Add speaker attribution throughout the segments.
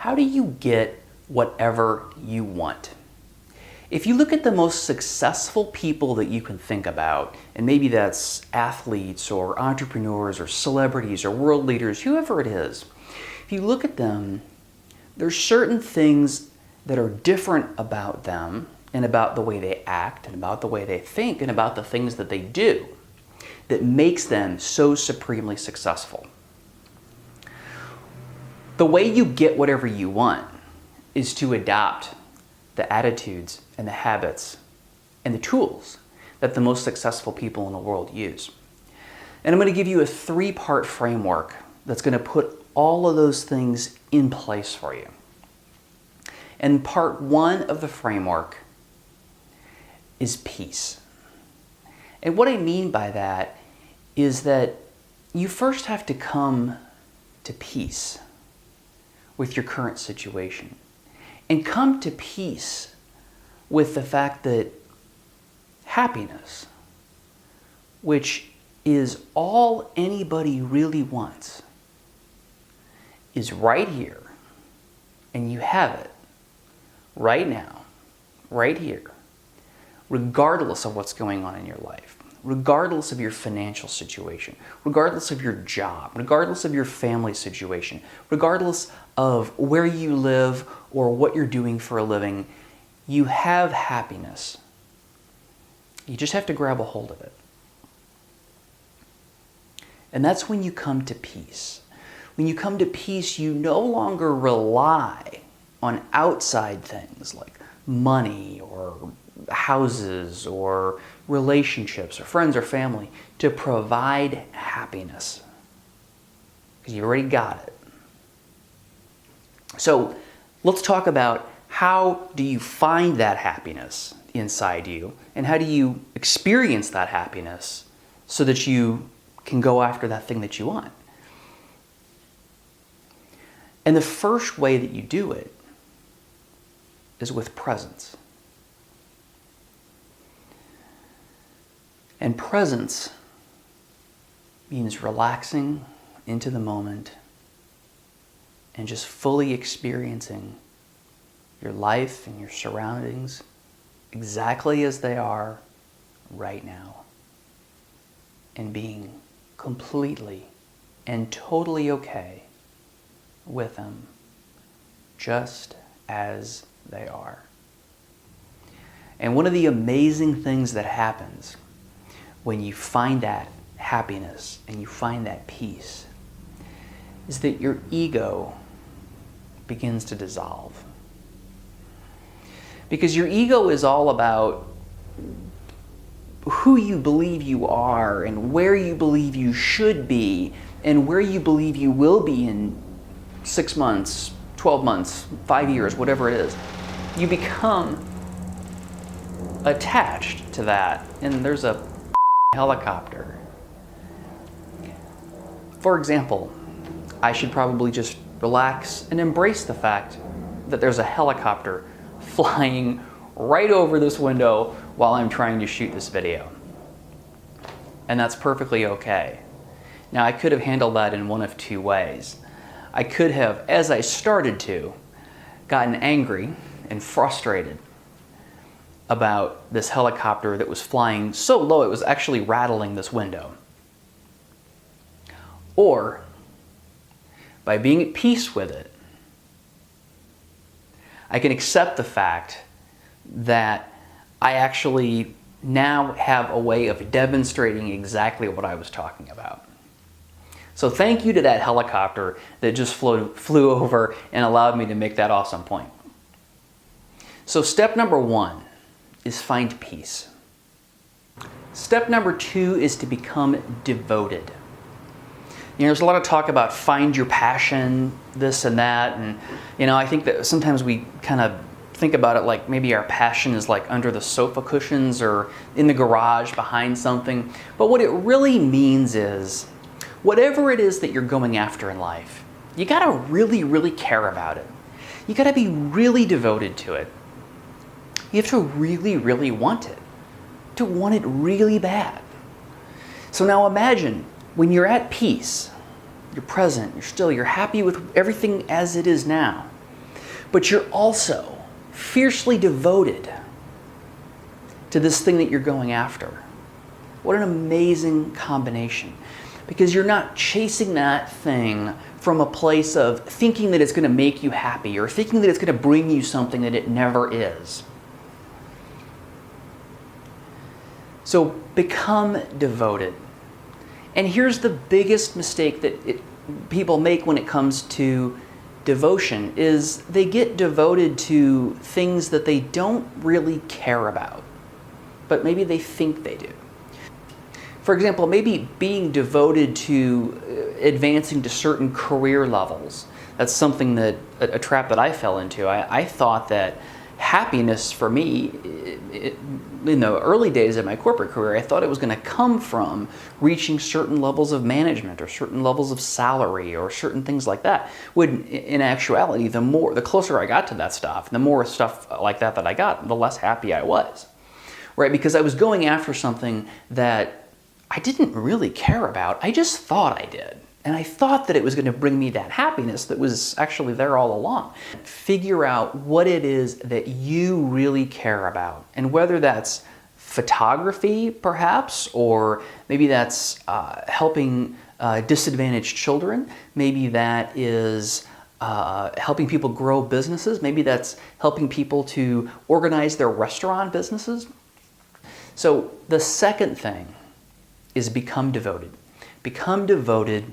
Speaker 1: how do you get whatever you want? If you look at the most successful people that you can think about, and maybe that's athletes or entrepreneurs or celebrities or world leaders, whoever it is, if you look at them, there's certain things that are different about them and about the way they act and about the way they think and about the things that they do that makes them so supremely successful. The way you get whatever you want is to adopt the attitudes and the habits and the tools that the most successful people in the world use. And I'm going to give you a 3-part framework that's going to put all of those things in place for you. And part 1 of the framework is peace. And what I mean by that is that you first have to come to peace with your current situation. And come to peace with the fact that happiness, which is all anybody really wants, is right here, and you have it right now, right here, regardless of what's going on in your life, regardless of your financial situation, regardless of your job, regardless of your family situation, regardless of where you live or what you're doing for a living, you have happiness. You just have to grab a hold of it. And that's when you come to peace. When you come to peace, you no longer rely on outside things like money or houses or relationships or friends or family to provide happiness, because you already got it. So let's talk about how do you find that happiness inside you and how do you experience that happiness so that you can go after that thing that you want. And the first way that you do it is with presence. And presence means relaxing into the moment and just fully experiencing your life and your surroundings exactly as they are right now. And being completely and totally okay with them just as they are. And one of the amazing things that happens when you find that happiness and you find that peace is that your ego begins to dissolve. Because your ego is all about who you believe you are and where you believe you should be and where you believe you will be in 6 months, 12 months, 5 years, whatever it is. You become attached to that, and there's a helicopter. For example, I should probably just relax and embrace the fact that there's a helicopter flying right over this window while I'm trying to shoot this video. And that's perfectly okay. Now, I could have handled that in one of 2 ways. I could have, as I started to, gotten angry and frustrated about this helicopter that was flying so low it was actually rattling this window. Or, by being at peace with it, I can accept the fact that I actually now have a way of demonstrating exactly what I was talking about. So thank you to that helicopter that just flew over and allowed me to make that awesome point. So step number 1 is find peace. Step number 2 is to become devoted. There's a lot of talk about find your passion, this and that, and I think that sometimes we kind of think about it like maybe our passion is like under the sofa cushions or in the garage behind something. But what it really means is whatever it is that you're going after in life, you gotta really, really care about it. You gotta be really devoted to it. You have to really, really want it. To want it really bad. So now imagine when you're at peace, you're present, you're still, you're happy with everything as it is now. but you're also fiercely devoted to this thing that you're going after. What an amazing combination. Because you're not chasing that thing from a place of thinking that it's going to make you happy or thinking that it's going to bring you something that it never is. So become devoted. And here's the biggest mistake that people make when it comes to devotion is they get devoted to things that they don't really care about, but maybe they think they do. For example, maybe being devoted to advancing to certain career levels. That's something that, a trap that I fell into. I thought that happiness for me, in the early days of my corporate career, I thought it was going to come from reaching certain levels of management or certain levels of salary or certain things like that. When in actuality, the closer I got to that stuff, the more stuff like that I got, the less happy I was. Right? Because I was going after something that I didn't really care about. I just thought I did. And I thought that it was going to bring me that happiness that was actually there all along. Figure out what it is that you really care about. And whether that's photography, perhaps, or maybe that's helping disadvantaged children. Maybe that is helping people grow businesses. Maybe that's helping people to organize their restaurant businesses. So the second thing is become devoted. Become devoted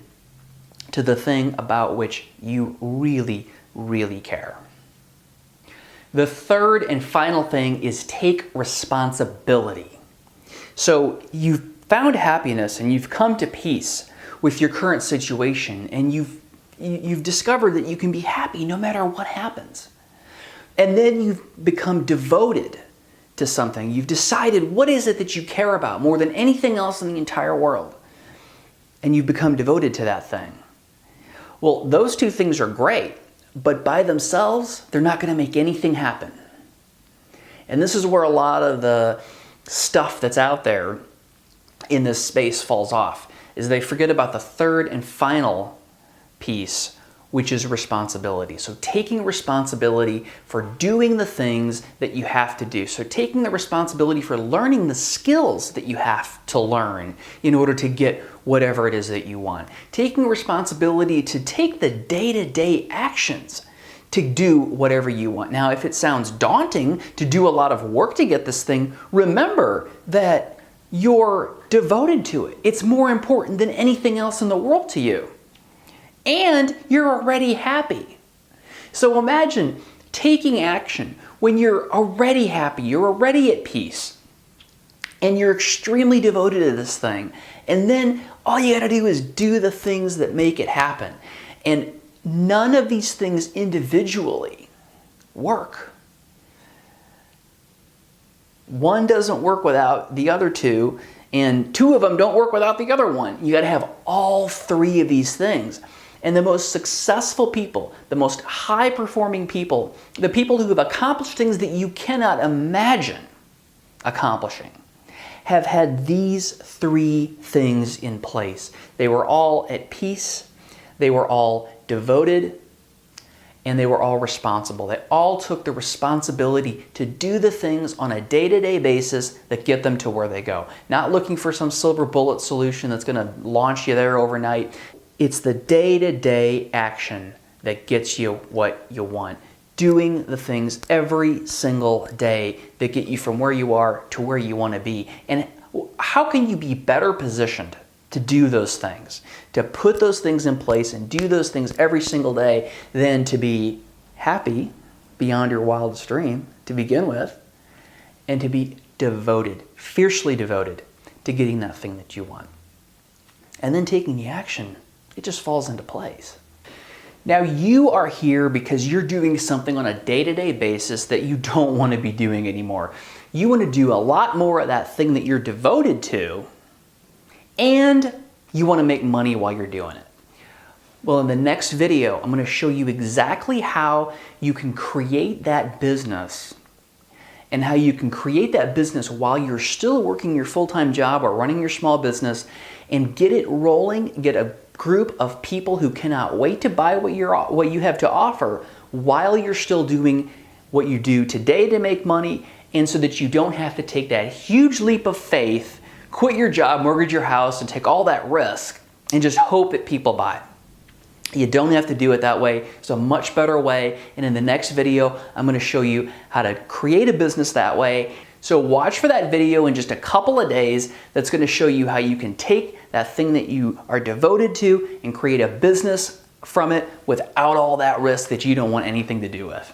Speaker 1: to the thing about which you really, really care. The third and final thing is take responsibility. So you've found happiness and you've come to peace with your current situation, and you've discovered that you can be happy no matter what happens. And then you've become devoted to something. You've decided what is it that you care about more than anything else in the entire world. And you've become devoted to that thing. Well, those two things are great, but by themselves, they're not going to make anything happen. And this is where a lot of the stuff that's out there in this space falls off, is they forget about the third and final piece, which is responsibility. So taking responsibility for doing the things that you have to do. So taking the responsibility for learning the skills that you have to learn in order to get whatever it is that you want. Taking responsibility to take the day-to-day actions to do whatever you want. Now, if it sounds daunting to do a lot of work to get this thing, remember that you're devoted to it. It's more important than anything else in the world to you. And you're already happy. So imagine taking action when you're already happy, you're already at peace, and you're extremely devoted to this thing. And then all you gotta do is do the things that make it happen. And none of these things individually work. One doesn't work without the other two, and two of them don't work without the other one. You gotta have all three of these things. And the most successful people, the most high-performing people, the people who have accomplished things that you cannot imagine accomplishing, have had these three things in place. They were all at peace, they were all devoted, and they were all responsible. They all took the responsibility to do the things on a day-to-day basis that get them to where they go. Not looking for some silver bullet solution that's going to launch you there overnight. It's the day-to-day action that gets you what you want. Doing the things every single day that get you from where you are to where you want to be. And how can you be better positioned to do those things, to put those things in place and do those things every single day than to be happy beyond your wildest dream to begin with, and to be devoted, fiercely devoted to getting that thing that you want. And then taking the action, it just falls into place. Now you are here because you're doing something on a day-to-day basis that you don't want to be doing anymore. You want to do a lot more of that thing that you're devoted to, and you want to make money while you're doing it. Well, in the next video, I'm going to show you exactly how you can create that business, and how you can create that business while you're still working your full-time job or running your small business, and get it rolling, get a group of people who cannot wait to buy what you have to offer while you're still doing what you do today to make money, and so that you don't have to take that huge leap of faith, quit your job, mortgage your house, and take all that risk and just hope that people buy. You don't have to do it that way. It's a much better way. And in the next video, I'm going to show you how to create a business that way. So watch for that video in just a couple of days that's going to show you how you can take that thing that you are devoted to and create a business from it without all that risk that you don't want anything to do with.